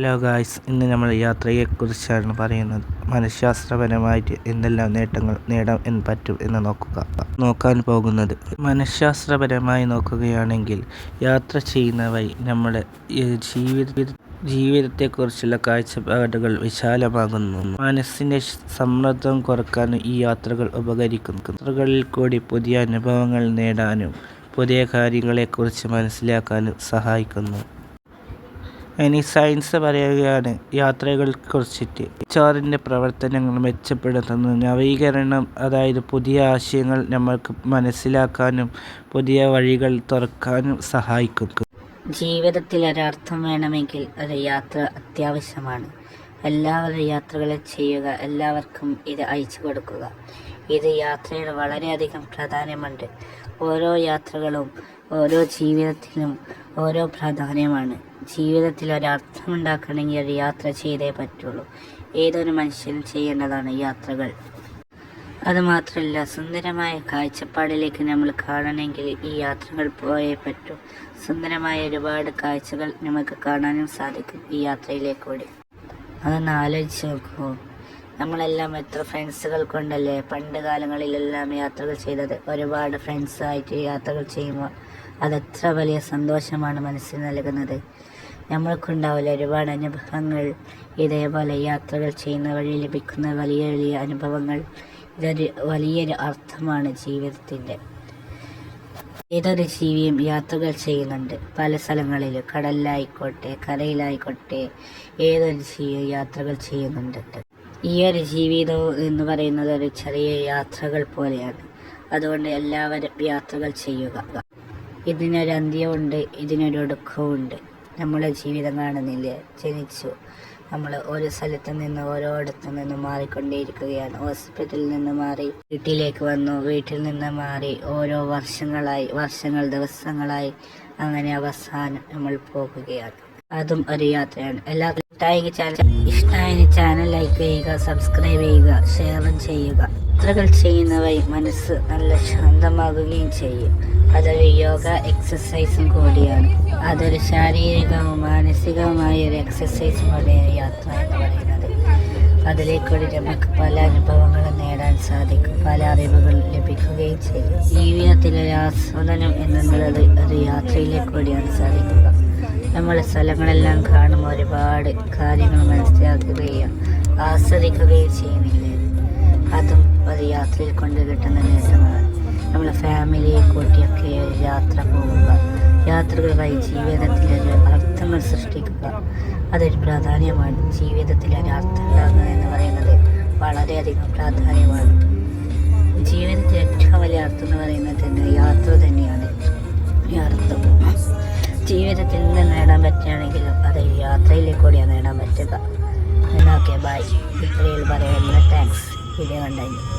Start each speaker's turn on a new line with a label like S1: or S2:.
S1: Hello guys, ഇന്ന് നമ്മൾ യാത്രയെക്കുറിച്ചാണ് പറയുന്നത്. മനഃശാസ്ത്രപരമായിട്ട് എന്തെല്ലാം നേട്ടങ്ങൾ നേടാൻ പറ്റും എന്ന് നോക്കാൻ പോകുന്നത്. മനഃശാസ്ത്രപരമായി നോക്കുകയാണെങ്കിൽ യാത്ര ചെയ്യുന്ന വഴി നമ്മുടെ ജീവിതത്തെക്കുറിച്ചുള്ള കാഴ്ചപ്പാടുകൾ വിശാലമാകുന്നു. മനസ്സിൻ്റെ സമ്മർദ്ദം കുറയ്ക്കാനും ഈ യാത്രകൾ ഉപകരിക്കുന്നു. യാത്രകളിൽ കൂടി പുതിയ അനുഭവങ്ങൾ നേടാനും പുതിയ കാര്യങ്ങളെക്കുറിച്ച് മനസ്സിലാക്കാനും സഹായിക്കുന്നു. ഇനി സയൻസ് പറയുകയാണ് യാത്രകളെക്കുറിച്ചിട്ട്. HR പ്രവർത്തനങ്ങൾ മെച്ചപ്പെടുത്തുന്നു. നവീകരണം, അതായത് പുതിയ ആശയങ്ങൾ നമ്മൾക്ക് മനസ്സിലാക്കാനും പുതിയ വഴികൾ തുറക്കാനും സഹായിക്കും.
S2: ജീവിതത്തിൽ ഒരർത്ഥം വേണമെങ്കിൽ ഒരു യാത്ര അത്യാവശ്യമാണ്. എല്ലാവരും യാത്രകൾ ചെയ്യുക, എല്ലാവർക്കും ഇത് അയച്ചു കൊടുക്കുക. ഇത് യാത്രയുടെ വളരെയധികം പ്രാധാന്യമുണ്ട്. ഓരോ യാത്രകളും ഓരോ ജീവിതത്തിലും ഓരോ പ്രാധാന്യമാണ്. ജീവിതത്തിൽ ഒരർത്ഥമുണ്ടാക്കണമെങ്കിൽ ഒരു യാത്ര ചെയ്തേ പറ്റുള്ളൂ. ഏതൊരു മനുഷ്യനും ചെയ്യേണ്ടതാണ് യാത്രകൾ. അതുമാത്രമല്ല, സുന്ദരമായ കാഴ്ചപ്പാടിലേക്ക് നമ്മൾ കാണണമെങ്കിൽ ഈ യാത്രകൾ പോയേ പറ്റൂ. സുന്ദരമായ ഒരുപാട് കാഴ്ചകൾ നമുക്ക് കാണാനും സാധിക്കും ഈ യാത്രയിലേക്കൂടി. അതൊന്ന് ആലോചിച്ച് നോക്കൂ. നമ്മളെല്ലാം എത്ര ഫ്രണ്ട്സുകൾ കൊണ്ടല്ലേ പണ്ട് കാലങ്ങളിലെല്ലാം യാത്രകൾ ചെയ്തത്. ഒരുപാട് ഫ്രണ്ട്സായിട്ട് യാത്രകൾ ചെയ്യുമ്പോൾ അതെത്ര വലിയ സന്തോഷമാണ് മനസ്സിന് നൽകുന്നത്. നമ്മൾക്കുണ്ടാവില്ല ഒരുപാട് അനുഭവങ്ങൾ. ഇതേപോലെ യാത്രകൾ ചെയ്യുന്ന വഴി ലഭിക്കുന്ന വലിയ വലിയ അനുഭവങ്ങൾ, ഇതൊരു വലിയൊരു അർത്ഥമാണ് ജീവിതത്തിൻ്റെ. ഏതൊരു ജീവിയും യാത്രകൾ ചെയ്യുന്നുണ്ട് പല സ്ഥലങ്ങളിലും. കടലിലായിക്കോട്ടെ, കരയിലായിക്കോട്ടെ, ഏതൊരു ജീവിയും യാത്രകൾ ചെയ്യുന്നുണ്ട്. ഈ ഒരു ജീവിതം എന്ന് പറയുന്നത് ഒരു ചെറിയ യാത്രകൾ പോലെയാണ്. അതുകൊണ്ട് എല്ലാവരും യാത്രകൾ ചെയ്യുക. ഇതിനൊരു അന്ത്യമുണ്ട്, ഇതിനൊരു ഒടുക്കമുണ്ട്. നമ്മുടെ ജീവിതം കാണുന്നില്ലേ? ജനിച്ചു, നമ്മൾ ഒരു സ്ഥലത്ത് നിന്ന് ഓരോയിടത്തു നിന്ന് മാറിക്കൊണ്ടേയിരിക്കുകയാണ്. ഹോസ്പിറ്റലിൽ നിന്ന് മാറി വീട്ടിലേക്ക് വന്നു, വീട്ടിൽ നിന്ന് മാറി ഓരോ വർഷങ്ങൾ ദിവസങ്ങളായി, അങ്ങനെ അവസാനം നമ്മൾ പോകുകയാണ്. അതും ഒരു യാത്രയാണ്. എല്ലാവർക്കും ഇഷ്ടമായ ചാനൽ ലൈക്ക് ചെയ്യുക, സബ്സ്ക്രൈബ് ചെയ്യുക, ഷെയറും ചെയ്യുക. യാത്രകൾ ചെയ്യുന്നവයි മനസ്സ് നല്ല ശാന്തമാകുകയും ചെയ്യും. അതൊരു യോഗ എക്സസൈസും കൂടിയാണ്. അതൊരു ശാരീരികവും മാനസികവുമായ ഒരു എക്സസൈസും കൂടിയാണ് യാത്ര എന്ന് പറയുന്നത്. അതിലേക്കൂടി നമുക്ക് പല അനുഭവങ്ങളും നേടാൻ സാധിക്കും, പല അറിവുകൾ ലഭിക്കുകയും ചെയ്യും. ജീവിതത്തിലൊരു ആസ്വാദനം എന്നുള്ളത് ഒരു യാത്രയിലേക്കൂടിയാണ് സാധിക്കുക. നമ്മൾ സ്ഥലങ്ങളെല്ലാം കാണുമ്പോൾ ഒരുപാട് കാര്യങ്ങൾ മനസ്സിലാക്കുകയും ആസ്വദിക്കുകയും ചെയ്യുന്നില്ലേ? അതും ഒരു യാത്രയിൽ കൊണ്ട് കിട്ടുന്ന നേട്ടമാണ്. നമ്മൾ ഫാമിലിയെ കൂട്ടിയൊക്കെ ഒരു യാത്ര പോവുക, യാത്രകൾ വഴി ജീവിതത്തിലൊരു അർത്ഥങ്ങൾ സൃഷ്ടിക്കുക, അതൊരു പ്രാധാന്യമാണ്. ജീവിതത്തിൽ ഒരു അർത്ഥം ഉണ്ടാകുക എന്ന് പറയുന്നത് വളരെയധികം പ്രാധാന്യമാണ്. ജീവിതത്തിൽ ഏറ്റവും വലിയ അർത്ഥം എന്ന് പറയുന്നത് തന്നെ യാത്ര തന്നെയാണ്. ഈ അർത്ഥം ജീവിതത്തിൽ നിന്ന് നേടാൻ പറ്റുകയാണെങ്കിലും അത് യാത്രയിലേക്കൂടിയാണ് നേടാൻ പറ്റുക. എന്നൊക്കെ ബൈ. ഇത്രയും പറയുന്ന താങ്ക്സ്. വീഡിയോ കണ്ടു.